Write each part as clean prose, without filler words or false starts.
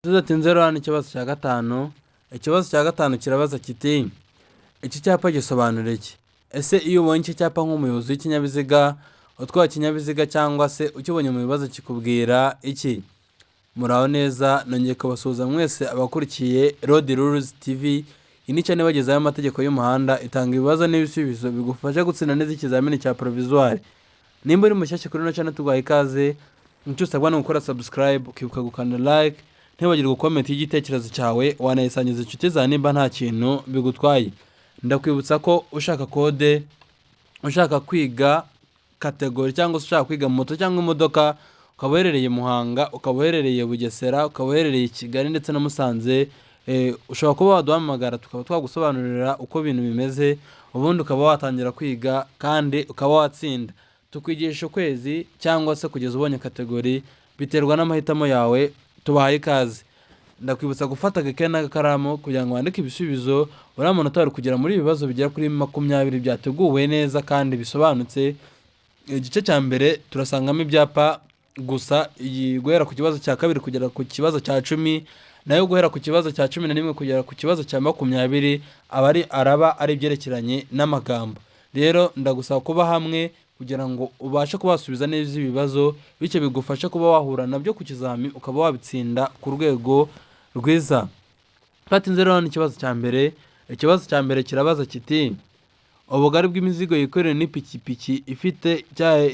Tudatinze rero hano ikibazo cya gatanu. Ikibazo cya gatanu kirabaza kiti iki cyapa gisobanura iki? Ese iyo ubonye iki cyapa nk'umuyobozi w'ikinyabiziga utwara ikinyabiziga cyangwa se ukibonye mu bibazo kikubwira iki? Muraho neza, nongeye kubasuhuza mwese abakurikiye Road Rules TV. Iyi ni channel bagezaho amategeko y'umuhanda, itanga ibibazo n'ibisubizo bigufasha gutsinda neza ikizamini cya provisoire. Nimba uri mushyashya kuri ino channel tuguhaye ikaze, icyo usabwa ni gukora subscribe, ukibuka gukanda like, ntibagirwe comment y'igitekerezo cyawe, wanayisangiza inshuti zawe nimba nta kintu bigutwaye. Ndakwibutsa ko ushaka code, ushaka kwiga category cyangwa ushaka kwiga moto cyangwa imodoka, ukaba uherereye Muhanga, ukaba uherereye Bugesera, ukaba uherereye Kigali ndetse na Musanze, ushobora kuba waduhamagara tukaba twagusobanurira uko ibintu bimeze, ubundi ukaba watangira kwiga kandi ukaba watsinda. Tukwigisha ukwezi cyangwa se kugeza ubonye category, biterwa n'amahitamo yawe. Tubahaye ikaze. Ndakwibutsa gufata agakaye n'agakaramu kugira ngo wandike ibisubizo, uramuntu ari kugera muri ibibazo bigera kuri 20 byateguwe neza kandi bisobanutse. Igice cya mbere turasangamo ibyapa gusa, guhera ku kibazo cya kabiri kugera ku kibazo cya 10, nayo guhera ku kibazo cya 11 kugera ku kibazo cya 20 araba ari byerekeranye n'amagambo. Rero ndagusaba kuba hamwe kugira ngo ubashe kubasubiza neza ibibazo, bityo bigufasha kuba wahura nabyo ku kizami ukaba wabitsinda ku rwego rwiza. Twatinze rero ikibazo cya mbere. Ikibazo cya mbere kirabaza kiti ubugari bw'imizigo yikorera n'ipikipiki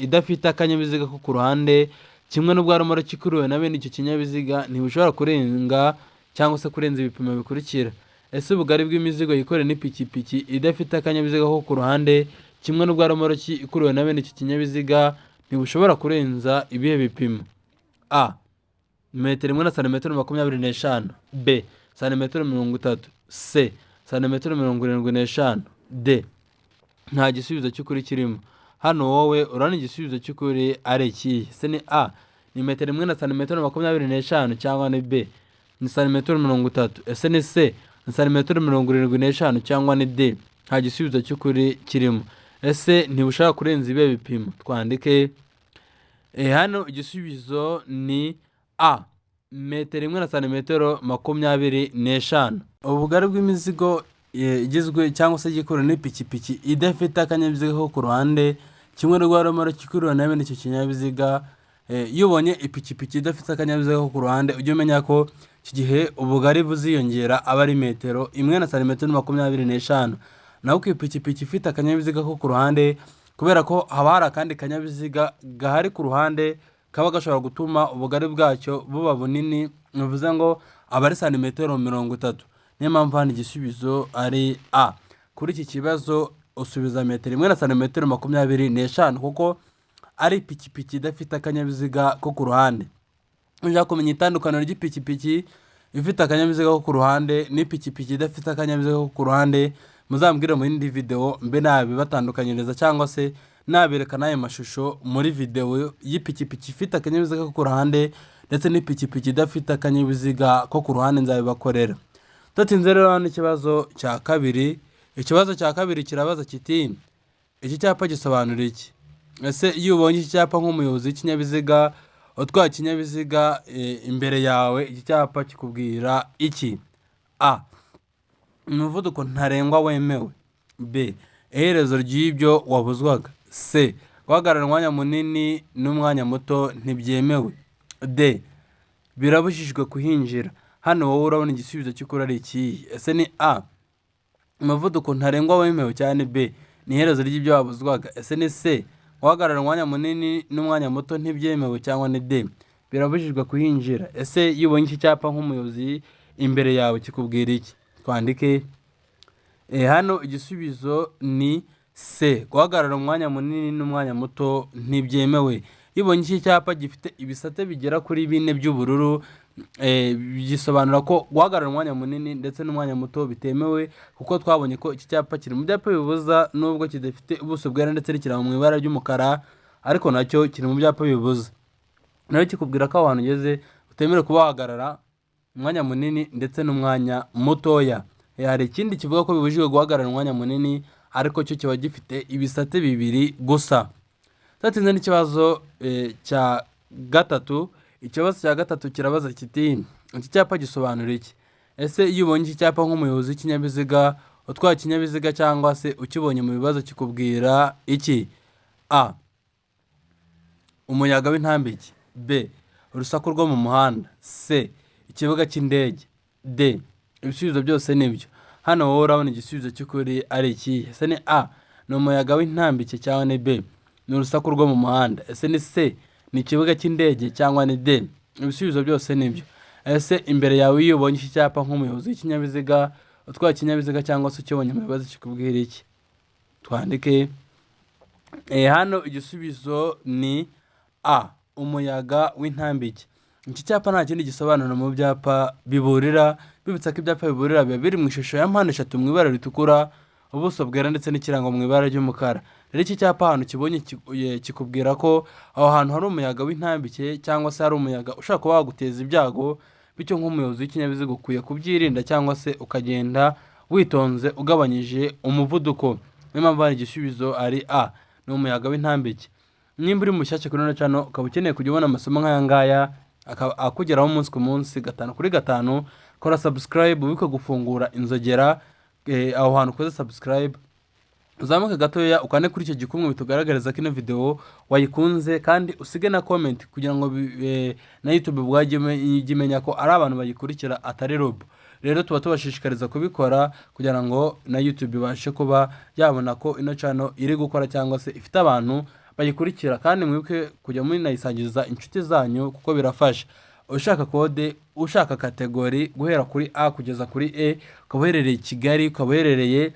idafite akanyabiziga ko ku ruhande kimwe n'ubwarumoro kikuruwe na bene icyo kinyabiziga ntibushobora kurenga cyangwa se kurenza ibipimo bikurikira. Ese ubugari bw'imizigo yikorera n'ipikipiki idafite akanyabiziga ko ku ruhande kimwe n'ubwarumoro kikuruwe na bene icyo kinyabiziga ntibushobora kurenza ibihe bipimo? A. Metero 1 na santimetero 25. B. Santimetero 30. C. Santimetero 75. D. Nta gisubizo cy'ukuri kirimo. Hano wowe urana igisubizo cy'ukuri ari iki? Se ni A ni metero 1 na santimetero 25 cyangwa ni B ni santimetero 30? Ese ni C ni santimetero 75 cyangwa ni D nta gisubizo cy'ukuri kirimo? Ese ntibushaka kurenza ibe bipimo? Twandike hano igisubizo ni A, metero 1 na santimetero 25. Ubugari bw'imizigo igizwe cyangwa se gikorera n'ipikipiki idafite akanyabiziga ko ku ruhande kimwe n'ubwarumoro kikuruwe na bene icyo kinyabiziga. Iyo ubonye ipikipiki idafite akanyabiziga ko ku ruhande ujye umenya ko iki gihe ubugari buziyongera aba ari metero 1 na santimetero 25. Naho ku ipikipiki ifite akanyabiziga ko ku ruhande, kubera ko haba hari akandi kanyabiziga gahari ku ruhande kaba gashobora gutuma ubugari bwacyo buba bunini, bivuze ngo aba ari santimetero 30. Niyo mpamvu hano igisubizo ari A. Kuri iki kibazo usubiza metero 1 na santimetero 25 kuko ari ipikipiki idafite akanyabiziga ko ku ruhande. Ushaka kumenya itandukaniro ry'ipikipiki ifite akanyabiziga ko ku ruhande n'ipikipiki idafite akanyabiziga ko ku ruhande, muzambwire mu yindi video mbe nabibatandukanyiriza cyangwa se naberekana ayo mashusho muri video y'ipikipiki ifite akanyabiziga ko ku ruhande ndetse n'ipikipiki idafite akanyabiziga ko ku ruhande nzabibakorera. Tudatinze rero hano ikibazo cya kabiri. Ikibazo cya kabiri kirabaza kiti iki cyapa gisobanura iki? Ese iyo ubonye iki cyapa nk'umuyobozi w'ikinyabiziga utwara ikinyabiziga imbere yawe, iki cyapa kikubwira iki? A. Umuvuduko ntarengwa wemewe. B. Iherezo ry'ibyo wabuzwaga. C. Guhagarara umwanya munini n'umwanya muto ntibyemewe. D. Birabujijwe kuhinjira. Hano wowe urabona igisubizo cy'ukuri ari iki? Ese ni A, umuvuduko ntarengwa wemewe cyane, B ni iherezo ry'ibyo wabuzwaga, ese ni C, guhagarara umwanya munini n'umwanya muto ntibyemewe, cyangwa ni D, birabujijwe kuhinjira? Ese iyo ubonye iki cyapa nk'umuyobozi imbere yawe kikubwira iki? Twandike hano igisubizo ni C, guhagarara umwanya munini n'umwanya muto ntibyemewe. Iyo ubonye iki cyapa gifite ibisate bigera kuri 4 by'ubururu, bigisobanura ko guhagarara umwanya munini ndetse n'umwanya muto bitemewe, kuko twabonye ko iki cyapa kiri mu byapa bibuza nubwo kidafite ubuso bwera ndetse rikira mu ibara ry'umukara, ariko nacyo kiri mu byapa bibuza. Nayo kikubwira ko abantu ugeze utemerewe kuba wahagarara umwanya munini ndetse n'umwanya mutoya. Hari ikindi kivuga ko bibujijwe guhagarara umwanya munini, ariko cyo kiba gifite ibisate 2 gusa. Tatinze n'ikibazo cya gatatu. Ikibazo cya gatatu kirabaza kiti iki cyapa gisobanura iki? Ese iyo ubonye iki cyapa nk'umuyobozi w'ikinyabiziga utwaye ikinyabiziga cyangwa se ukibonye mu bibazo kikubwira iki? A. Umuyaga w'intambike. B. Urusaku rwo mu muhanda. C. Ikibuga cy'indege. D. Ibisubizo byose nibyo. Hano wowe urabona igisubizo cy'ukuri ari ikihe? Ese ni A, ni umuyaga w'intambike cyangwa ni B, ni urusaku rwo mu muhanda? Ese ni C, ni ikibuga cy'indege cyangwa ni D? Ibisubizo byose nibyo. Ese imbere yawe iyo ubonye iki cyapa nk'umuyobozi w'ikinyabiziga utwaye ikinyabiziga cyangwa se ukibonye mu bibazo kikubwira iki? Twandike. Hano igisubizo ni A, umuyaga w'intambike. Iki cyapa nta kindi gisobanura mu byapa biburira, bibutsa ko ibyapa biburira biba biri mu ishusho ya mpande eshatu mu ibara ritukura, ubuso bwera ndetse n'ikirango mu ibara ry'umukara. Rero iki cyapa ahantu kibonye kikubwira ko aho hantu hari umuyaga w'intambike cyangwa se hari umuyaga ushaka kuba waguteza ibyago, bityo nk'umuyobozi w'ikinyabiziga ukwiye kubyirinda cyangwa se ukagenda witonze ugabanyije umuvuduko. Niyo mpamvu hari igisubizo ari A, ni umuyaga w'intambike. Nimba uri mushyashya kuri ino channel ukaba ukeneye kujya ubona amasomo nk'aya ngaya akugeraho umunsi ku munsi 5 kuri 5, kora subscribe wiko gufungura inzogera aho hantu ukoze subscribe, uzamuke gatoya ukane kuri icyo gikumwe bitugaragariza ko ino video wayikunze, kandi usige na comment kugira ngo na YouTube bwajye imenya ko ari abantu bayikurikira atari rob. Rero tuba tubashishikariza kubikora kugira ngo na YouTube ibashe kuba yabona ko ino channel iri gukora cyangwa se ifite abantu bayikurikira, kandi mwibuke kujya muri nayisangiza inshuti zanyu kuko birafasha. Ushaka kode, ushaka kategori guhera kuri A kugeza kuri E, ukabuherereye Kigali, ukabuherereye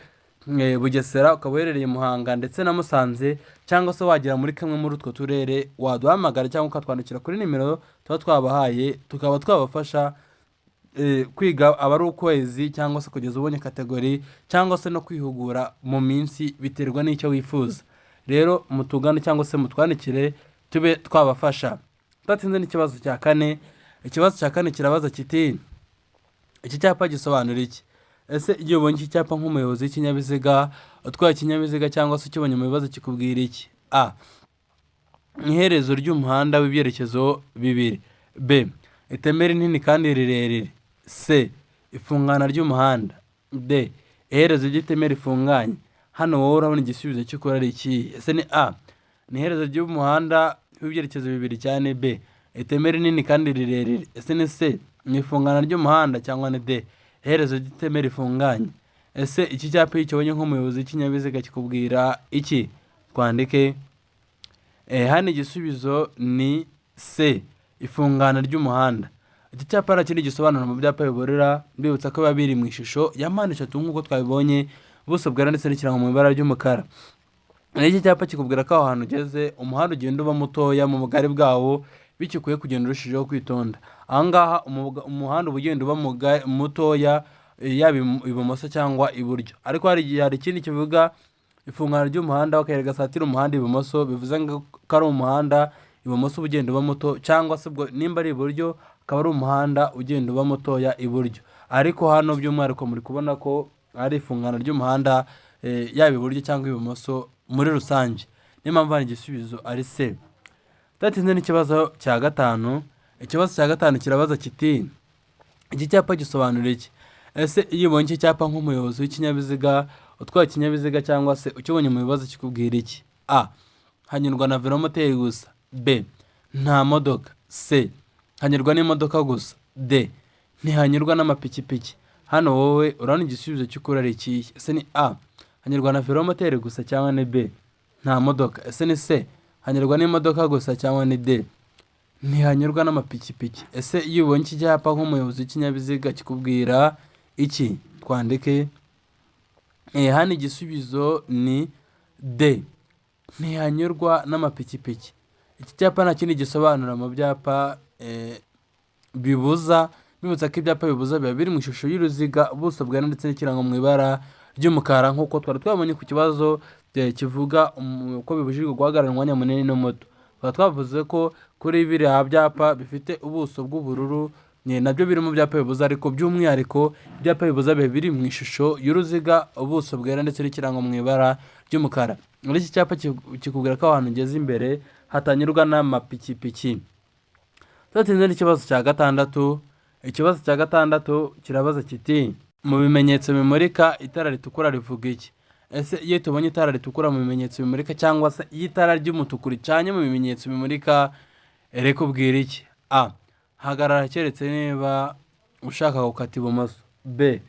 Bugesera, ukabuherereye Muhanga ndetse na Musanze, cyangwa se wagira muri kamwe muri utwo turere, waduhamagara cyangwa ukatwandikira kuri nimero tuba twabahaye, tukaba twabafasha kwiga abari ukwezi cyangwa se kugeza ubonye kategori, cyangwa se no kwihugura mu minsi biterwa n'icyo wifuza. Rero mutugane cyangwa se mutwandikire tube twabafasha. Tatinze n'ikibazo cya kane. Ikibazo cya kane kirabaza kiti iki cyapa gisobanura iki? Ese iyo ubonye iki cyapa nk'umuyobozi w'ikinyabiziga utwaye ikinyabiziga cyangwa se ukibonye mu bibazo kikubwira iki? A. Iherezo ry'umuhanda w'ibyerekezo bibiri. B. Iteme rinini kandi rirerire. C. Ifungana ry'umuhanda. D. Iherezo ry'iteme rifunganye. Hano wowe urabona igisubizo cy'ukuri ari iki? Ese ni A, ni iherezo ry'umuhanda w'ibyerekezo bibiri cyane. B. Iteme rinini kandi rirerire. Ese ni C, ni ifungana ry'umuhanda cyangwa ni D, iherezo ry'iteme rifunganye? Ese iki cyapa iyo ubonye nk'umuyobozi w'ikinyabiziga kikubwira iki? Twandike. Hano igisubizo ni C, ifungana ry'umuhanda. Iki cyapa nta kindi gisobanura mu byapa biburira, bibutsa ko biba biri mu ishusho ya mpande eshatu nk'uko twabibonye, ubuso bwera ndetse n'ikirango mu ibara ry'umukara. Iki cyapa kikubwira ko aho hantu ugeze umuhanda ugenda uba mutoya mu bugari bwawo, bityo ukwiye kugenda urushijeho kwitonda. Aha ngaha umuhanda uba ugenda uba mutoya, yaba ibumoso cyangwa iburyo. Ariko hari ikindi kivuga ifungana ry'umuhanda w'akayira gasatira umuhanda ibumoso, bivuze ko ari umuhanda ibumoso ugenda uba muto, cyangwa se nimba ari iburyo akaba ari umuhanda ugenda uba mutoya iburyo. Ariko hano by'umwihariko muri kubona ko ari ifungana ry'umuhanda yaba iburyo cyangwa ibumoso muri rusange. Niyo mpamvu hari igisubizo ari C. Tatinze n'ikibazo cya gatanu. Ikibazo cya gatanu kirabaza kiti iki cyapa gisobanura iki? Ese iyo ubonye iki cyapa nk'umuyobozi w'ikinyabiziga utwaye ikinyabiziga cyangwa se ukibonye mu bibazo kikubwira iki? A. Hanyurwa na velomoteri gusa. B. Nta modoka. C. Hanyurwa n'imodoka gusa. D. Ntihanyurwa n'amapikipiki. Hano wowe urabona igisubizo cy'ukuri ari iki? Ese ni A, hanyurwa na velomoteri gusa cyangwa ni B, nta modoka? Ese ni C, hanyurwa n'imodoka gusa cyangwa ni D, ntihanyurwa n'amapikipiki? Ese iyo ubonye iki cyapa nk'umuyobozi w'ikinyabiziga kikubwira iki? Twandike. Hano igisubizo ni D, ntihanyurwa n'amapikipiki. Iki cyapa nta kindi gisobanura mu byapa bibuza, bibutsa ko ibyapa bibuza biba biri mu ishusho y'uruziga, ubuso bwera ndetse n'ikirango mu ibara ry'umukara, nk'uko twari twabonye ku kibazo kivuga ko bibujijwe guhagarara umwanya munini no muto. Tukaba twavuze ko kuri biriya byapa bifite ubuso bw'ubururu nabyo biri mu byapa bibuza, ariko by'umwihariko ibyapa bibuza biba biri mu ishusho y'uruziga, ubuso bwera ndetse n'ikirango mu ibara ry'umukara. Muri iki cyapa kikubwira ko ahantu ugeze imbere hatanyurwa n'amapikipiki. Tutinze n'ikibazo cya gatandatu. Ikibazo cya gatandatu kirabaza kiti mu bimenyetso bimurika itara ritukura rivuga iki? Ese iyo tubonye itara ritukura mu bimenyetso bimurika cyangwa se iyo itara ry'umutuku ricanye mu bimenyetso bimurika rikubwira iki? A. Hagarara keretse niba ushaka gukata ibumoso. B.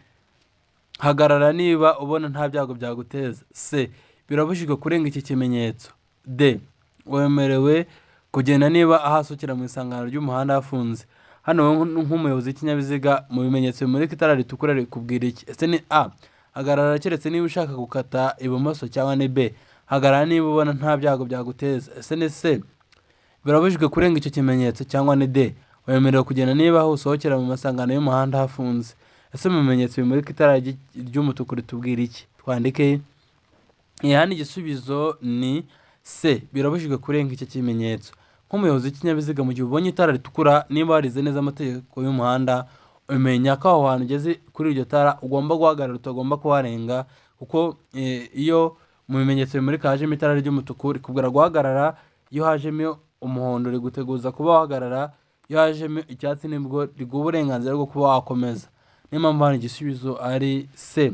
Hagarara niba ubona nta byago byaguteza. C. Birabujijwe kurenga iki kimenyetso. D. Wemerewe kugenda niba ahasukira mu isangano ry'umuhanda hafunze. Hano nk'umuyobozi w'ikinyabiziga mu bimenyetso bimurika itara ritukura rikubwira iki? Ese ni A. Hagarara keretse niba ushaka gukata ibumoso cyangwa ni B. Hagarara niba ubona nta byago byaguteza. Ese ni C. Birabujijwe kurenga icyo kimenyetso cyangwa ni D. Wemerewe kugenda niba aho usohokera mu masangano y'umuhanda hafunze. Ese mu bimenyetso bimurika itara ry'umutuku ritubwira iki? Twandike. Hano igisubizo ni C. Birabujijwe kurenga icyo kimenyetso. Nk'umuyobozi w'ikinyabiziga mu gihe ubonye itara ritukura niba warize neza amategeko y'umuhanda umenya ko aho hantu ugeze kuri iryo tara ugomba guhagarara, utagomba kuharenga, kuko iyo mu bimenyetso bimurika hajemo itara ry'umutuku rikubwira guhagarara, iyo hajemo umuhondo riguteguza kuba wahagarara, iyo hajemo icyatsi nibwo riguha uburenganzira bwo kuba wakomeza. Niyo mpamvu hano igisubizo ari C.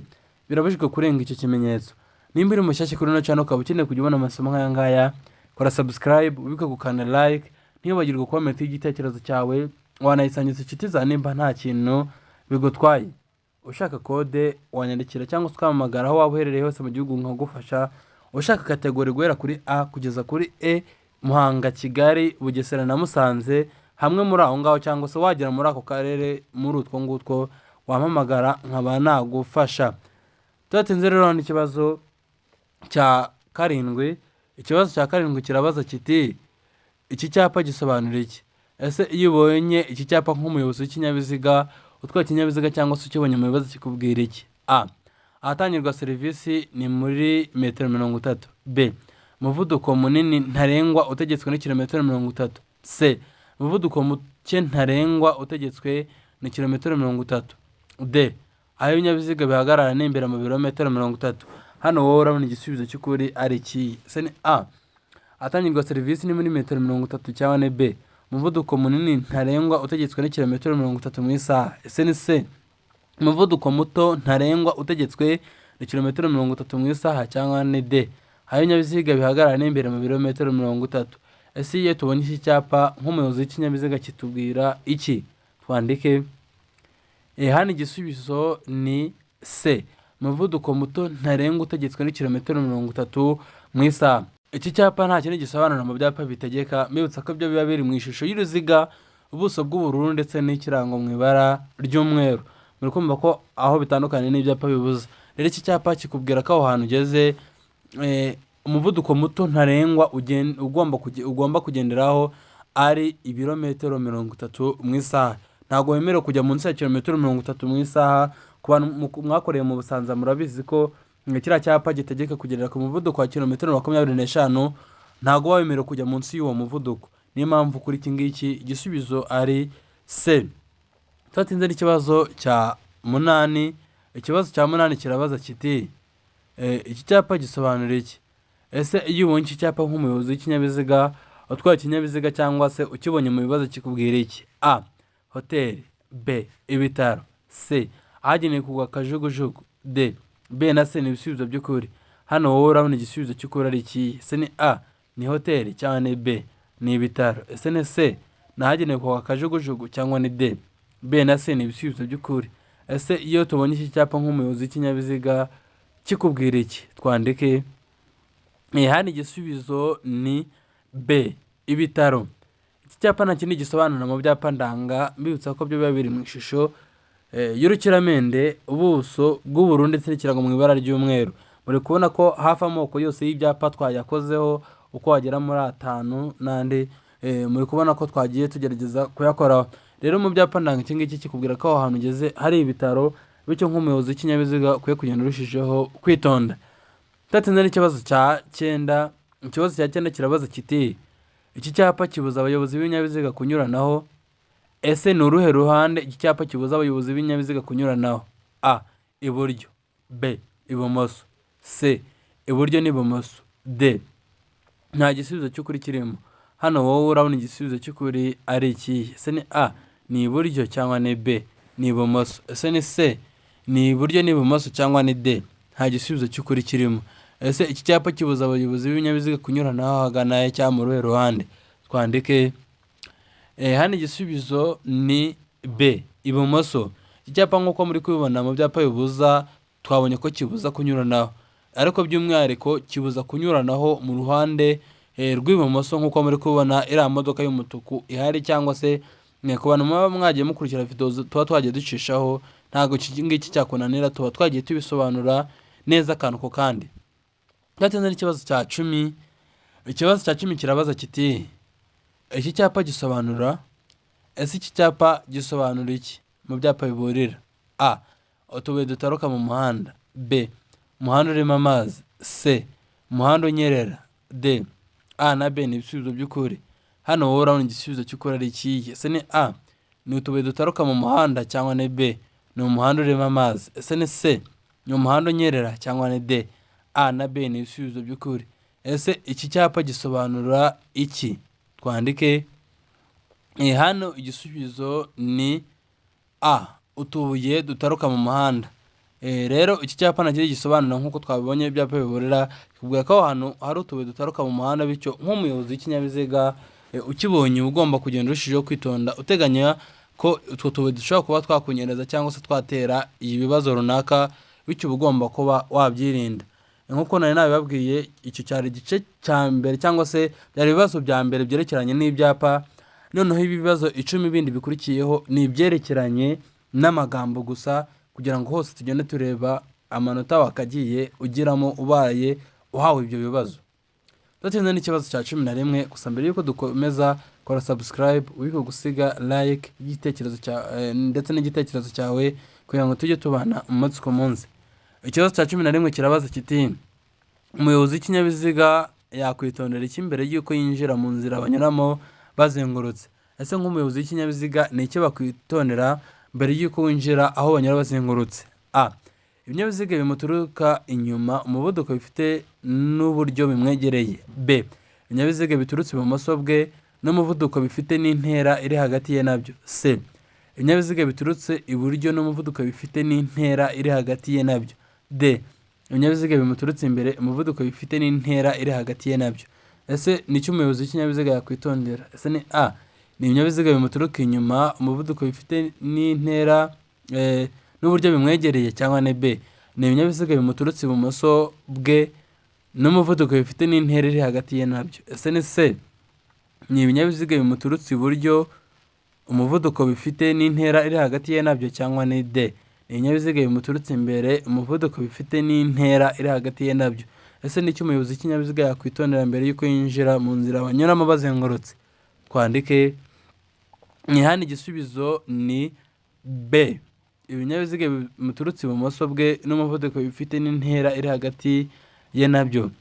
Birabujijwe kurenga icyo kimenyetso. Nimba uri mushyashya kuri ino channel ukaba ukeneye kujya ubona amasomo nk'aya ngaya, kora subscribe, ubike gukanda like, ntibagirwe comment y'igitekerezo cyawe, wanayisangiza inshuti zawe nimba nta kintu bigutwaye. Ushaka kode wanyandikira cyangwa ukamamagara aho waba uherereye hose mu gihugu nkagufasha. Ushaka kategori guhera kuri A kugeza kuri E, Muhanga, Kigali, Bugesera na Musanze, hamwe muri aho ngaho cyangwa se wagera muri ako karere muri utwo ngutwo wamamagara nkaba nagufasha. Tudatinze rero n'ikibazo cya karindwi. Ikibazo cya karindwi kirabaza kiti iki cyapa gisobanura iki? Ese iyo ubonye iki cyapa nk'umuyobozi w'ikinyabiziga utwaye ikinyabiziga cyangwa se ukibonye mu bibazo kikubwira iki? A. Ahatangirwa serivisi ni muri metero 30. B. Umuvuduko munini ntarengwa utegetswe ni kilometero 30. C. Umuvuduko muke ntarengwa utegetswe ni kilometero 30. D. Aho ibinyabiziga bihagarara ni imbere mu birometero 30. Hano wowe urabona igisubizo cy'ukuri ari iki? Ese ni A. Ahatangirwa serivisi ni muri metero 30 cyangwa ni B. Umuvuduko munini ntarengwa utegetswe ni kilometero 30 mu isaha. Ese ni C. Umuvuduko muto ntarengwa utegetswe ni kilometero 30 mu isaha cyangwa ni D. Aho ibinyabiziga bihagarara ni imbere mu birometero 30. Ese iyo tubonye iki cyapa nk'umuyobozi w'ikinyabiziga kitubwira iki? Twandike. Hano igisubizo ni C. Umuvuduko muto ntarengwa utegetswe ni kilometero 30 mu isaha. Iki cyapa nta kintu gisobanura mu byapa bitegeka, mbibutsa ko byo biba biri mu ishusho y'uruziga, ubuso bw'ubururu ndetse n'ikirango mu ibara ry'umweru. Muri kumva ko aho bitandukanye n'ibyapa bibuza. Rero iki cyapa kikubwira ko aho hantu ugeze umuvuduko muto ntarengwa ugomba kugenderaho ari ibirometero 30 mu isaha. Ntabwo wemerewe kujya munsi ya kilometero 30 mu isaha. Ku bantu mwakoreye mu Busanza murabizi ko kiriya cyapa gitegeka kugendera ku muvuduko wa kilometero 25. Ntabwo wemerewe kujya munsi y'uwo muvuduko. Niyo mpamvu kuri iki ngiki igisubizo ari C. Tudatinze n'ikibazo cya 8. Ikibazo cya 8 kirabaza kiti iki cyapa gisobanura iki? Ese iyo ubonye iki cyapa nk'umuyobozi w'ikinyabiziga utwaye ikinyabiziga cyangwa se ukibonye mu bibazo kikubwira iki? A. Hoteli. B. Ibitaro. C. Ahagenewe kugwa kajugujugu. D. B na C ni ibisubizo by'ukuri. Hano wowe urabona igisubizo cy'ukuri ari iki? Ese ni A. Ni hoteli cyangwa ni B. Ni ibitaro. Ese ni C. Nahagenewe kugwa kajugujugu cyangwa ni D. B na C ni ibisubizo by'ukuri. Ese iyo tubonye iki cyapa nk'umuyobozi w'ikinyabiziga kikubwira iki? Twandike. Hano igisubizo ni B. Ibitaro. Iki cyapa nta kindi gisobanura mu byapa ndanga, mbibutsa ko byo biba biri mu ishusho y'urukiramende, ubuso bw'ubururu ndetse n'ikirango mu ibara ry'umweru. Muri kubona ko hafi amoko yose y'ibyapa twayakozeho uko wagera muri 5 n'andi. Muri kubona ko twagiye tugerageza kuyakoraho. Rero mu byapa ndanga iki ngiki kikubwira ko aho hantu ugeze hari ibitaro, bityo nk'umuyobozi w'ikinyabiziga ukwiye kugenda urushijeho kwitonda. Tudatinze n'ikibazo cya 9. Ikibazo cya 9 kirabaza kiti iki cyapa kibuza abayobozi b'ibinyabiziga kunyuranaho. Ese ni uruhe ruhande iki cyapa kibuza abayobozi b'ibinyabiziga kunyuranaho? A. Iburyo. B. Ibumoso. C. Iburyo n'ibumoso. D. Nta gisubizo cy'ukuri kirimo. Hano wowe urabona igisubizo cy'ukuri ari iki? Ese ni A. ni iburyo cyangwa ni B ni ibumoso. Ese ni C ni iburyo n'ibumoso cyangwa ni D? Nta gisubizo cy'ukuri kirimo. Ese iki cyapa kibuza abayobozi b'ibinyabiziga kunyuranaho hagana he cyangwa mu ruhe ruhande? Twandike hano igisubizo ni B ibumoso. Iki cyapa nk'uko muri kubibona mu byapa bibuza twabonye ko kibuza kunyuranaho, ariko by'umwihariko kibuza kunyuranaho mu ruhande rw'ibumoso nk'uko muri kubibona iriya modoka y'umutuku ihari, cyangwa se ku bantu muba mwagiye mukurikira video tuba twagiye ducishaho, ntabwo iki ngiki cyakunanira, tuba twagiye tubisobanura neza akantu ko kandi. Gatenze n'ikibazo cya 10. Ikibazo cya 10 kirabaza kiti iki cyapa gisobanura. Ese iki cyapa gisobanura iki mu byapa biburira? A. Utubuye dutaruka mu muhanda. B. Umuhanda urimo amazi. C. Umuhanda unyerera. D. A na B ni ibisubizo by'ukuri. Hano wowe urabona igisubizo cy'ukuri ari ikihe? Ese ni A ni utubuye dutaruka mu muhanda cyangwa ni B ni umuhanda urimo amazi? Ese ni C ni umuhanda unyerera cyangwa ni D? A na B ni ibisubizo by'ukuri. Ese iki cyapa gisobanura iki? Twandike hano igisubizo ni A utubuye dutaruka mu muhanda. Rero iki cyapa nagiye gisobanura nk'uko twabibonye ibyapa biburira, kikubwira ko ahantu hari utubuye dutaruka mu muhanda, bityo nk'umuyobozi w'ikinyabiziga ukibonye ugomba kugenda urushijeho kwitonda, uteganya ko utwo tubuye dushobora kuba twakunyereza cyangwa se twatera ibibazo runaka, bityo ugomba kuba wabyirinda. Nk'uko nari nabibabwiye, icyo cyari igice cya mbere cyangwa se byari ibibazo bya mbere byerekeranye n'ibyapa. Noneho ibibazo 10 bindi bikurikiyeho ni ibyerekeranye n'amagambo gusa, kugira ngo hose tugende tureba amanota wakagiye ugiramo ubaye uhawe ibyo bibazo. Tutinze n'ikibazo cya 11. Gusa mbere yuko dukomeza, kora subscribe, wiko gusiga like igitekerezo cya ndetse n'igitekerezo cyawe kugira ngo tujye tubana umunsi ku munsi. Ikibazo cya 11 kirabaza kiti umuyobozi w'ikinyabiziga yakwitondera iki mbere yuko yinjira mu nzira banyuramo bazengurutse? Ese nk'umuyobozi w'ikinyabiziga ni iki bakwitondera mbere yuko winjira aho banyura bazengurutse? A. Ibinyabiziga bimuturuka inyuma, umuvuduko bifite n'uburyo bimwegereye. B. Ibinyabiziga biturutse ibumoso bwe n'umuvuduko bifite n'intera iri hagati ye nabyo. C. Ibinyabiziga biturutse iburyo n'umuvuduko bifite n'intera iri hagati ye nabyo. D. Ibinyabiziga bimuturutse imbere, umuvuduko bifite n'intera iri hagati ye nabyo. Ese ni cyo umuyobozi w'ikinyabiziga yakwitondera? Ese ni A ni ibinyabiziga bimuturuka inyuma, umuvuduko bifite n'intera n'uburyo bimwegereye, cyangwa ni B ni ibinyabiziga bimuturutse ibumoso bwe n'umuvuduko bifite n'intera iri hagati ye nabyo? Ese ni C ni ibinyabiziga bimuturutse iburyo, umuvuduko bifite n'intera iri hagati ye nabyo, cyangwa ni D ni ibinyabiziga bimuturutse imbere, umuvuduko bifite n'intera iri hagati ye nabyo? Ese ni cyo umuyobozi w'ikinyabiziga yakwitondera mbere yuko yinjira mu nzira banyuramo bazengurutse? Twandike hano igisubizo ni B ibinyabiziga bimuturutse ibumoso bwe n'umuvuduko bifite n'intera iri hagati ye nabyo.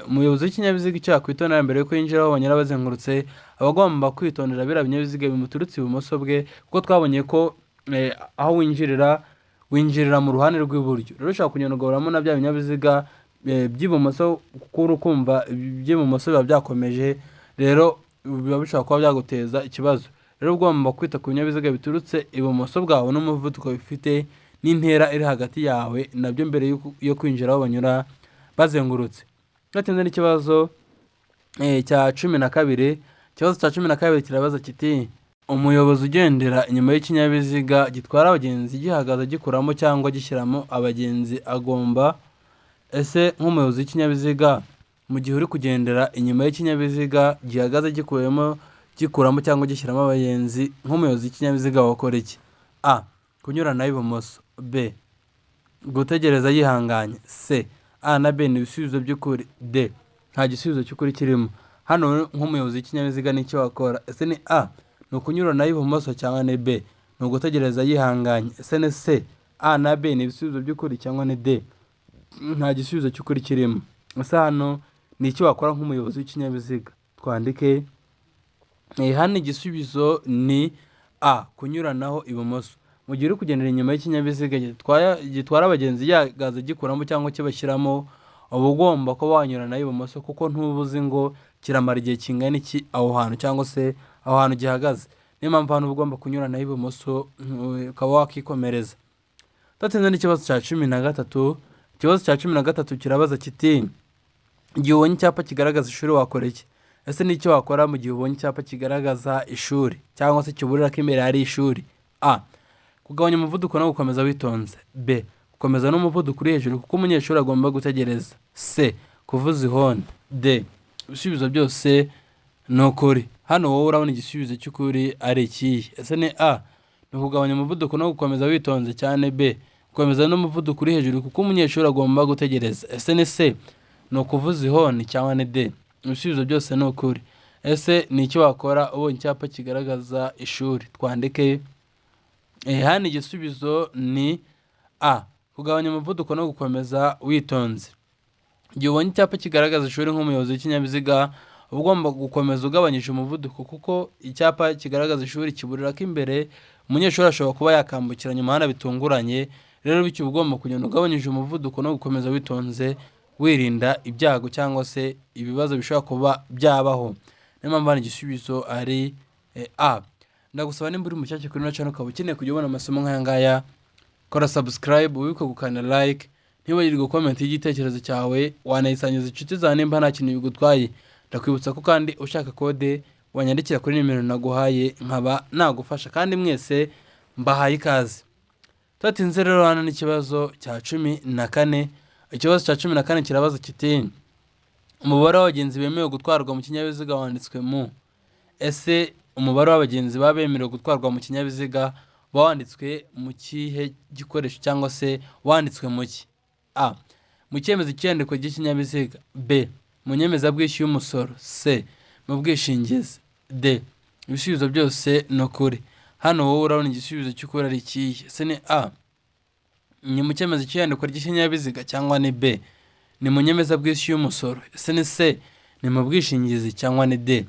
Umuyobozi w'ikinyabiziga icyo yakwitondera mbere yuko yinjira aho banyura bazengurutse, aba agomba kwitondera biriya binyabiziga bimuturutse ibumoso bwe, kuko twabonye ko aho winjirira mu ruhande rw'iburyo. Rero ushobora kunyuraguramo na bya binyabiziga by'ibumoso, kuko urukumva by'ibumoso biba byakomeje, rero biba bishobora kuba byaguteza ikibazo. Rero ugomba kwita ku binyabiziga biturutse ibumoso bwawe n'umuvuduko bifite n'intera iri hagati yawe nabyo mbere yo kwinjira aho banyura bazengurutse. Gatinze n'ikibazo cya 12. Ikibazo cya 12 kirabaza kiti umuyobozi ugendera inyuma y'ikinyabiziga gitwara abagenzi gihagaze gikuramo cyangwa gishyiramo abagenzi agomba. Ese nk'umuyobozi w'ikinyabiziga mu gihe uri kugendera inyuma y'ikinyabiziga gihagaze gikuramo cyangwa gishyiramo abagenzi, nk'umuyobozi w'ikinyabiziga wakora iki? A. Kunyurana ibumoso. B. Gutegereza yihanganye. C. A na B ni ibisubizo by'ukuri. D. Nta gisubizo cy'ukuri kirimo. Hano nk'umuyobozi w'ikinyabiziga n'icyo wakora? Ese ni A ni ukunyurana ibumoso, cyangwa ni B ni ugutegereza yihanganye? Ese ni C A na B ni ibisubizo by'ukuri, cyangwa ni D nta gisubizo cy'ukuri kirimo? Ese hano ni icyo wakora nk'umuyobozi w'ikinyabiziga? Twandike hano igisubizo ni A kunyuranaho ibumoso. Mu gihe uri kugendera inyuma y'ikinyabiziga gitwara abagenzi gihagaze gikuramo cyangwa kibashyiramo, uba ugomba kuba wanyurana ibumoso, kuko ntubuzi ngo kiramara igihe kingana iki aho hantu, cyangwa se aho hantu gihagaze. niyo mpamvu hano uba ugomba kunyuranaho ibumoso ukaba wakikomereza. Tudatsinze n'ikibazo cya 13. Ikibazo cya 13 kirabaza kiti igihe ubonye icyapa kigaragaza ishuri wakora iki? Ese ni icyo wakora mu gihe ubonye icyapa kigaragaza ishuri cyangwa se kiburira ko imbere hari ishuri? A. Kugabanya umuvuduko no gukomeza witonze. B. Gukomeza n'umuvuduko uri hejuru kuko umunyeshuri agomba gutegereza. C. Kuvuza ihoni. D. Ibisubizo byose ni ukuri. Hano wowe urabona igisubizo cy'ukuri ari ikihe? Ese ni A. Ni ukugabanya umuvuduko no gukomeza witonze cyane. B. Gukomeza n'umuvuduko uri hejuru kuko umunyeshuri agomba gutegereza. Ese ni C. Ni ukuvuza ihoni cyangwa ni D. Ibisubizo byose ni ukuri. Ese ni icyo wakora ubonye icyapa kigaragaza ishuri? Twandike hano igisubizo ni A. Kugabanya umuvuduko no gukomeza witonze. Igihe ubonye icyapa kigaragaza ishuri nk'umuyobozi w'ikinyabiziga uba ugomba gukomeza ugabanyije umuvuduko kuko icyapa kigaragaza ishuri kiburira ko imbere umunyeshuri ashobora kuba yakambukiranya umuhanda bitunguranye. Rero bityo uba ugomba kugenda ugabanyije umuvuduko no gukomeza witonze wirinda ibyago cyangwa se ibibazo bishobora kuba byabaho. Niyo mpamvu hano igisubizo ari A. Ndagusaba nimba uri mushyashya kuri ino channel ukaba ukeneye kujya ubona amasomo nk'aya ngaya, kora subscribe, wibuke gukanda like, ntibagirwe comment y'igitekerezo cyawe, wanayisangiza inshuti zawe nimba nta kintu bigutwaye. Ndakwibutsa ko kandi ushaka kode wanyandikira kuri nimero naguhaye nkaba nagufasha, kandi mwese mbahaye ikaze. Tudatinze rero hano n'ikibazo cya 14. Ikibazo cya 14 kirabaza kiti umubare w'abagenzi bemewe gutwarwa mu kinyabiziga wanditswe mu. Ese umubare w'abagenzi babemerewe gutwarwa mu kinyabiziga wanditswe mu kihe gikoresho cyangwa se wanditswe mu ki? A. Mu cyemezo cy'iyandikwa ry'ikinyabiziga. B. Mu nyemezabwishyu y'umusoro. C. Mu bwishingizi. D. Ibisubizo byose ni ukuri. Hano wowe urabona igisubizo cy'ukuri ari ikihe? Ese ni A. Ni mu cyemezo cy'iyandikwa ry'ikinyabiziga cyangwa ni B. Ni mu nyemezabwishyu y'umusoro. Ese ni C. Ni mu bwishingizi cyangwa ni D.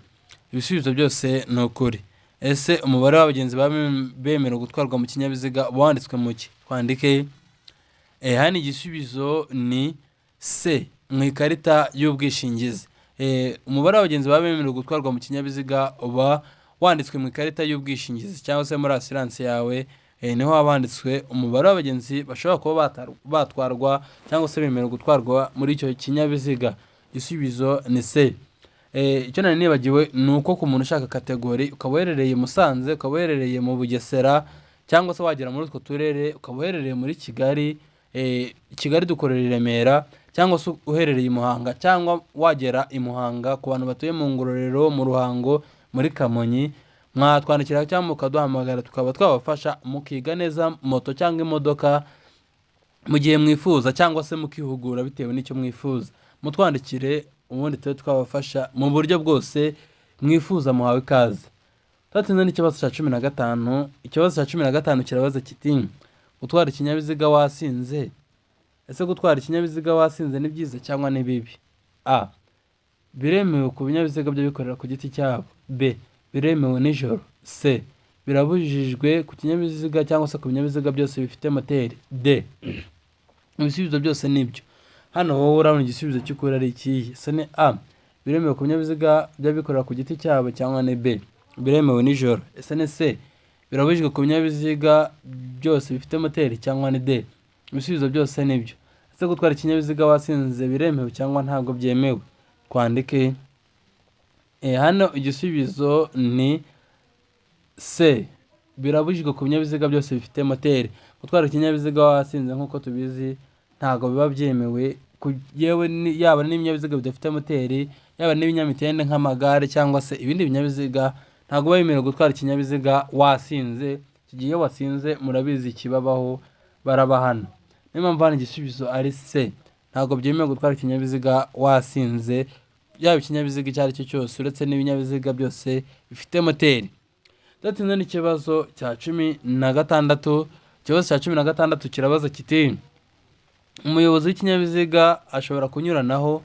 Ibisubizo byose ni ukuri. Ese umubare w'abagenzi bemerewe gutwarwa mu kinyabiziga wanditswe mu ki? Twandike hano igisubizo ni C. Mu ikarita y'ubwishingizi. Umubare w'abagenzi bemerewe gutwarwa mu kinyabiziga uba wanditswe mu ikarita y'ubwishingizi cyangwa se muri assurance yawe. Niho wabanditswe umubare w'abagenzi bashobora kuba batwarwa cyangwa se bemerewe gutwarwa muri icyo kinyabiziga. Igisubizo ni C. Icyo nari nibagiwe ni uko ku muntu ushaka kategori ukaba uherereye Musanze, ukaba uherereye mu Bugesera cyangwa se wagera muri utwo turere, ukaba uherereye muri Kigali, Kigali dukorera i Remera, cyangwa se uherereye i Muhanga cyangwa wagera i Muhanga ku bantu batuye mu Ngororero, mu Ruhango, muri Kamonyi, mwatwandikira cyangwa mukaduhamagara tukaba twabafasha mukiga neza moto cyangwa imodoka mu gihe mwifuza cyangwa se mukihugura bitewe n'icyo mwifuza. Mutwandikire ubundi tube twabafasha mu buryo bwose mwifuza, muhawe ikaze. Tudatinze n'ikibazo cya 15. Ikibazo cya 15 kirabaza kiti gutwara ikinyabiziga wasinze. Ese gutwara ikinyabiziga wasinze ni byiza cyangwa ni bibi? A. Biremewe ku binyabiziga byo bikorera ku giti cyabo. B. Biremewe nijoro. C. Birabujijwe ku kinyabiziga cyangwa se ku binyabiziga byose bifite moteri. D. Ibisubizo byose nibyo. Hano wowe urabona igisubizo cy'ukuri ari ikihe? Ese ni A. Biremewe ku binyabiziga by'abikorera ku giti cyabo cyangwa ni B. Biremewe nijoro. Ese ni C. Birabujijwe ku binyabiziga byose bifite moteri cyangwa ni D. Ibisubizo byose nibyo. Ese gutwara ikinyabiziga wasinze biremewe cyangwa ntabwo byemewe? Twandike hano igisubizo ni C. Birabujijwe ku binyabiziga byose bifite moteri. Gutwara ikinyabiziga wasinze nk'uko tubizi ntabwo biba byemewe, yewe yaba n'ibinyabiziga bidafite moteri, yaba n'ibinyamitende nk'amagare cyangwa se ibindi binyabiziga, ntabwo biba bemerewe gutwara ikinyabiziga wasinze. Kigiye wasinze murabizi ikibabaho barabahana. Niyo mpamvu hano igisubizo ari C. Ntabwo byemewe gutwara ikinyabiziga wasinze, yaba ikinyabiziga icyo ari cyo cyose uretse n'ibinyabiziga byose bifite moteri. Tudatinze n'ikibazo cya 16. Ikibazo cya 16 kirabaza kiti umuyobozi w'ikinyabiziga ashobora kunyuranaho.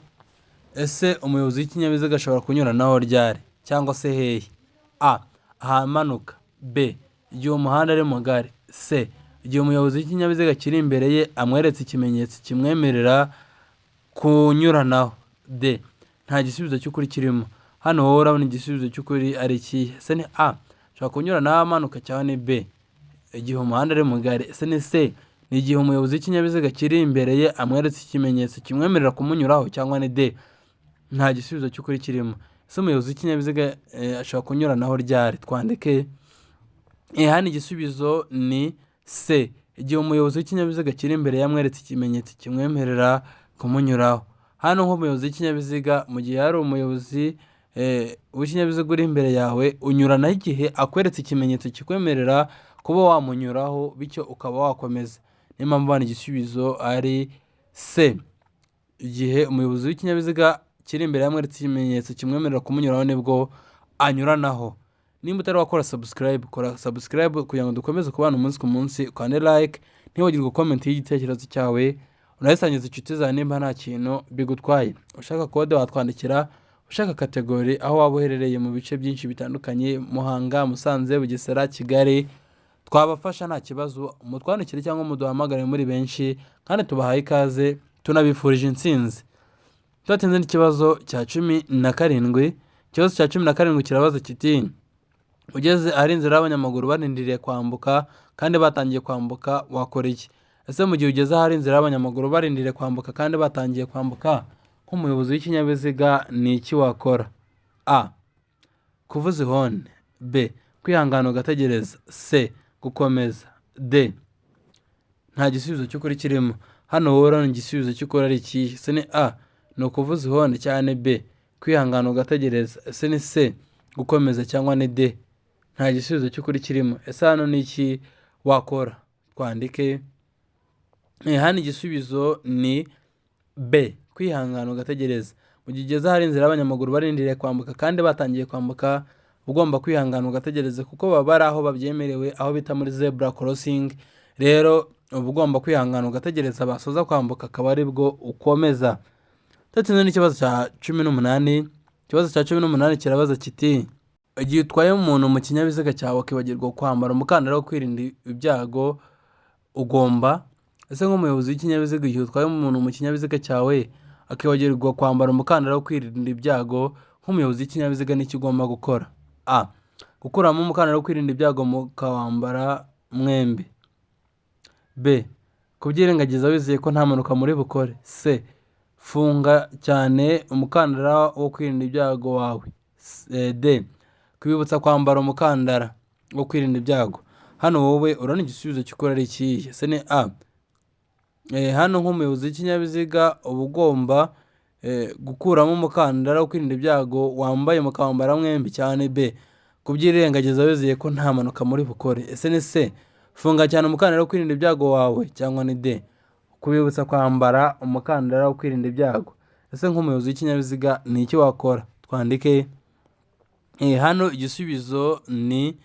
Ese umuyobozi w'ikinyabiziga ashobora kunyuranaho ryari cyangwa se hehe? A. Ahamanuka. B. Igihe umuhanda ari mugari. C. Igihe umuyobozi w'ikinyabiziga kiri imbere ye amweretse ikimenyetso kimwemerera kunyuranaho. D. Nta gisubizo cy'ukuri kirimo. Hano wowe urabona igisubizo cy'ukuri ari ikihe? Ese ni A. ashobora kunyuranaho amanuka cyangwa ni B igihe umuhanda ari mugari. Ese ni C ni igihe umuyobozi w'ikinyabiziga kiri imbere ye amweretse ikimenyetso kimwemerera kumunyuraho cyangwa ni D nta gisubizo cy'ukuri kirimo. Ese umuyobozi w'ikinyabiziga ashobora kunyuranaho ryari? Twandike hano igisubizo ni C igihe umuyobozi w'ikinyabiziga kiri imbere yamweretse ikimenyetso kimwemerera kumunyuraho. Hano nk'umuyobozi w'ikinyabiziga mu gihe hari umuyobozi w'ikinyabiziga uri imbere yawe unyuranaho igihe akweretse ikimenyetso kikwemerera kuba wamunyuraho bityo ukaba wakomeza. Niyo mpamvu hano igisubizo ari C igihe umuyobozi w'ikinyabiziga kiri imbere yamweretse ikimenyetso kimwemerera kumunyuraho nibwo anyuranaho. Nimba utari wakora subscribe, kora subscribe kugira ngo dukomeze kubana umunsi ku munsi, ukande like, ntiwagirwe comment y'igitekerezo cyawe, unayisangiza inshuti zawe nimba nta kintu bigutwaye. Ushaka code watwandikira, ushaka category aho waba uherereye mu bice byinshi bitandukanye, Muhanga, Musanze, Bugesera, Kigali, twabafasha nta kibazo. Mutwandikire cyangwa muduhamagare muri benshi kandi tubahaye ikaze, tunabifurije intsinzi. Twatinze n'ikibazo cya 17. Ikibazo cya 17 kirabaza kiti ugeze ahari inzira y'abanyamaguru barindiriye kwambuka kandi batangiye kwambuka wakora iki? Ese mu gihe ugeze ahari inzira y'abanyamaguru barindiriye kwambuka kandi batangiye kwambuka nk'umuyobozi w'ikinyabiziga ni iki wakora? A. Kuvuza ihoni. B. Kwihangana ugategereza. C. Gukomeza. D. Nta gisubizo cy'ukuri kirimo. Hano wowe urabona igisubizo cy'ukuri ari iki? Ese ni A ni ukuvuza ihoni cyane B kwihangana ugategereza. Ese ni C gukomeza cyangwa ni D nta gisubizo cy'ukuri kirimo. Ese hano ni iki wakora? Twandike hano igisubizo ni B kwihangana ugategereza. Mu gihe ugeze ahari inzira y'abanyamaguru barindiriye kwambuka kandi batangiye kwambuka ugomba kwihangana ugategereza kuko baba bari aho babyemerewe, aho bita muri zebra crossing. Rero uba ugomba kwihangana ugategereza basoza kwambuka akaba ari bwo ukomeza. Tatsinze n'ikibazo cya 18. Ikibazo cya 18 kirabaza kiti igihe utwaye umuntu mu kinyabiziga cyawe ukibagirwa kwambara umukandara wo kwirinda ibyago ugomba. Ese nk'umuyobozi w'ikinyabiziga igihe utwaye umuntu mu kinyabiziga cyawe akibagirwa kwambara umukandara wo kwirinda ibyago nk'umuyobozi w'ikinyabiziga n'iki ugomba gukora? A. Gukuramo umukandara wo kwirinda ibyago mukawambara mwembi. B. Kubyirengagiza wizeye ko nta mpanuka muri bukore. C. Funga cyane umukandara wo kwirinda ibyago wawe. D. Kwibutsa kwambara umukandara wo kwirinda ibyago. Hano wowe urabona igisubizo cy'ukuri ari ikihe? Ese ni A. Hano nk'umuyobozi w'ikinyabiziga uba ugomba gukuramo umukandara wo kwirinda ibyago wambaye mukawambara mwembi cyane B. Kubyirengagiza wizeye ko nta mpanuka muri bukore. Ese ni C. Funga cyane umukandara wo kwirinda ibyago wawe cyangwa ni D. Kubibutsa kwambara umukandara wo kwirinda ibyago. Ese nk'umuyobozi w'ikinyabiziga ni iki wakora? Twandike hano igisubizo ni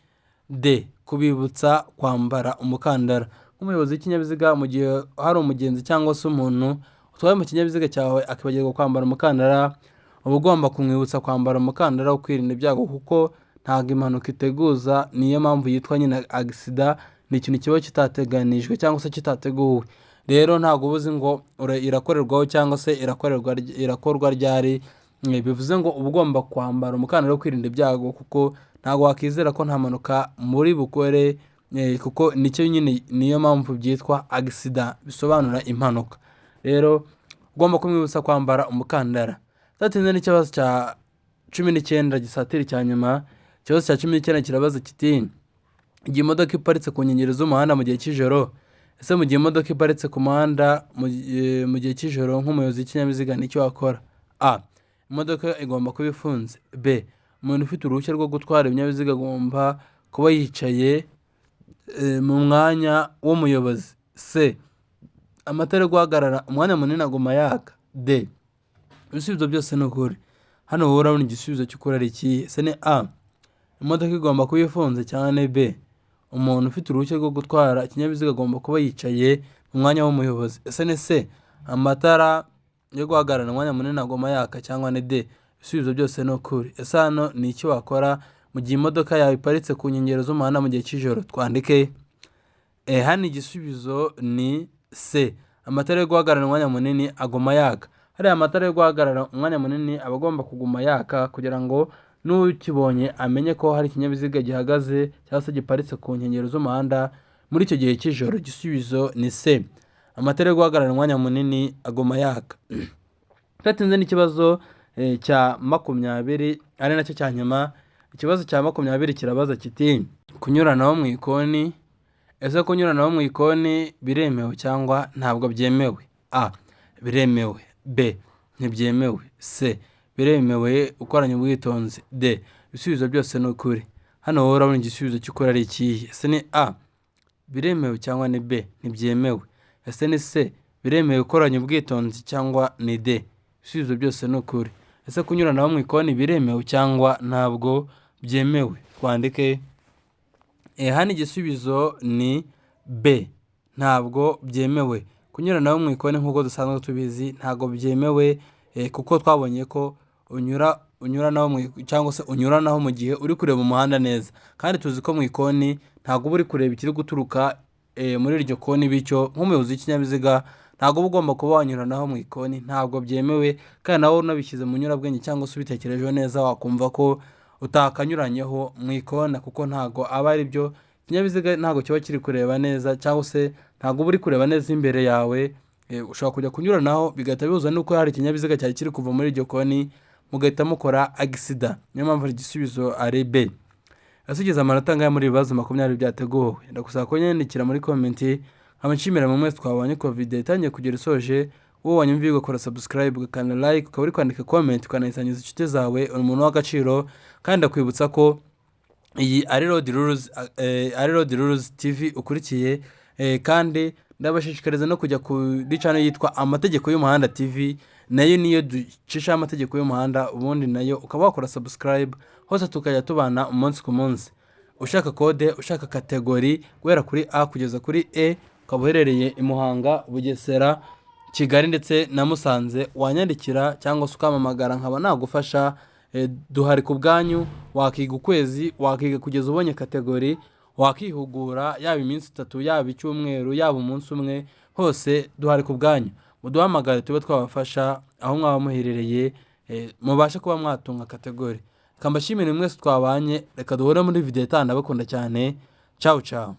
D. Kubibutsa kwambara umukandara. Nk'umuyobozi w'ikinyabiziga mu gihe hari umugenzi cyangwa se umuntu utwaye mu kinyabiziga cyawe akibagirwa kwambara umukandara uba ugomba kumwibutsa kwambara umukandara wo kwirinda ibyago kuko ntabwo impanuka iteguza. Niyo mpamvu yitwa nyine accident. Ni ikintu kiba kitateganijwe cyangwa se kitateguwe. Rero ntabwo ubuzi ngo irakorerwaho cyangwa se irakorwa ryari. Bivuze ngo uba ugomba kwambara umukandara wo kwirinda ibyago kuko ntabwo wakizera ko nta mpanuka muri bukore kuko nicyo nyine niyo mpamvu byitwa accident bisobanura impanuka. Rero ugomba kumwibutsa kwambara umukandara. Tatinze n'ikibazo cya 19 gisatira cya nyuma. Ikibazo cya 19 kirabaza kiti igihe imodoka iparitse ku nkengero z'umuhanda mu gihe cy'ijoro. Ese mu gihe imodoka iparitse ku muhanda mu gihe cy'ijoro nk'umuyobozi w'ikinyabiziga ni icyo wakora? A. Imodoka igomba kuba ifunze. B. Umuntu ufite uruhushya rwo gutwara ibinyabiziga agomba kuba yicaye mu mwanya w'umuyobozi. C. Amatara yo guhagarara umwanya munini aguma yaka. D. Ibisubizo byose ni ukuri. Hano wowe urabona igisubizo cy'ukuri ari iki? Ese ni A. Imodoka igomba kuba ifunze cyane. B. Umuntu ufite uruhushya rwo gutwara ikinyabiziga agomba kuba yicaye mu mwanya w'umuyobozi. Ese ni C. Amatara yo guhagarara umwanya munini agoma yaka cyangwa ni D. Ibisubizo byose ni ukuri. Ese hano ni iki wakora mu gihe imodoka yawe iparitse ku nkengero z'umuhanda mu gihe cy'ijoro? Twandike hano igisubizo ni C. Amatara yo guhagarara umwanya munini agoma yaka. Hariya amatara yo guhagarara umwanya munini aba agomba kuguma yaka kugira ngo n'ukibonye amenye ko hari ikinyabiziga gihagaze cyangwa se giparitse ku nkengero z'umuhanda muri icyo gihe cy'ijoro. Igisubizo ni C. Amatara yo guhagarara umwanya munini aguma yaka. Twatinze n'ikibazo cya 20 ari nacyo cya nyuma. Ikibazo cya 20 kirabaza kiti kunyuranaho mu ikoni. Ese kunyuranaho mu ikoni biremewe cyangwa ntabwo byemewe? A. Biremewe. B. Ntibyemewe. C. Biremewe ukoranye ubwitonzi. D. Ibisubizo byose ni ukuri. Hano wowe urabona igisubizo cy'ukuri ari ikihe? Ese ni A. Biremewe cyangwa ni B. Ntibyemewe. Ese ni C. Biremewe ukoranye ubwitonzi cyangwa ni D. Ibisubizo byose ni ukuri. Ese kunyuranaho mu ikoni biremewe cyangwa ntabwo byemewe? Twandike hano igisubizo ni B. Ntabwo byemewe. Kunyuranaho mu ikoni nk'uko dusanzwe tubizi ntabwo byemewe, kuko twabonye ko unyuranaho cyangwa se unyuranaho mu gihe uri kureba umuhanda neza, kandi tuzi ko mu ikoni ntabwo uba uri kureba ikiri guturuka muri iryo koni, bityo nk'umuyobozi w'ikinyabiziga ntabwo uba ugomba kuba wanyuranaho mu ikoni. Ntabwo byemewe, kandi nawe unabishyize mu nyurabwenge cyangwa se ubitekerejeho neza wakumva ko utakanyuranyeho mu ikona, kuko ntabwo aba ari byo. Ikinyabiziga ntabwo kiba kiri kureba neza, cyangwa se ntabwo uba uri kureba neza imbere yawe. Ushobora kujya kunyuranaho bigahita bihuza n'uko hari ikinyabiziga cyari kiri kuva muri iryo koni, mugahita mukora agisida. Niyo mpamvu igisubizo ari B. Asugize amanota ngaya muri ibibazo 20 byateguwe. Ndagusaba ko nyandikira muri komenti. Nshimira mu mwese twabonye ko video itangiye kugera isoje. Wowe wanyumviye ugakora subscribe, ugakanda like, ukaba uri kwandika comment, ukanayisangiza inshuti zawe. Uri umuntu w'agaciro, kandi ndakwibutsa ko iyi ari Road Rules TV ukurikiye, kandi ndabashishikariza no kujya kuri channel yitwa Amategeko y'Umuhanda TV. Nayo niyo ducisha amategeko y'umuhanda, ubundi nayo ukaba wakora subscribe, hose tukajya tubana umunsi ku munsi. Ushaka kode, ushaka kategori guhera kuri A kugeza kuri E, ukaba uherereye i Muhanga, Bugesera, Kigali ndetse na Musanze, wanyandikira cyangwa se ukamamagara nkaba nagufasha. Duhari ku bwanyu. Wakiga ukwezi, wakiga kugeza ubonye kategori, wakihugura yaba iminsi 3, yaba icyumweru, yaba umunsi umwe, hose duhari ku bwanyu. Muduhamagare tube twabafasha aho mwaba muherereye, mubashe kuba mwatunga kategori. Kambashimire mwese twabanye, reka duhure muri video itanda. Bakunda cyane. Ciao ciao.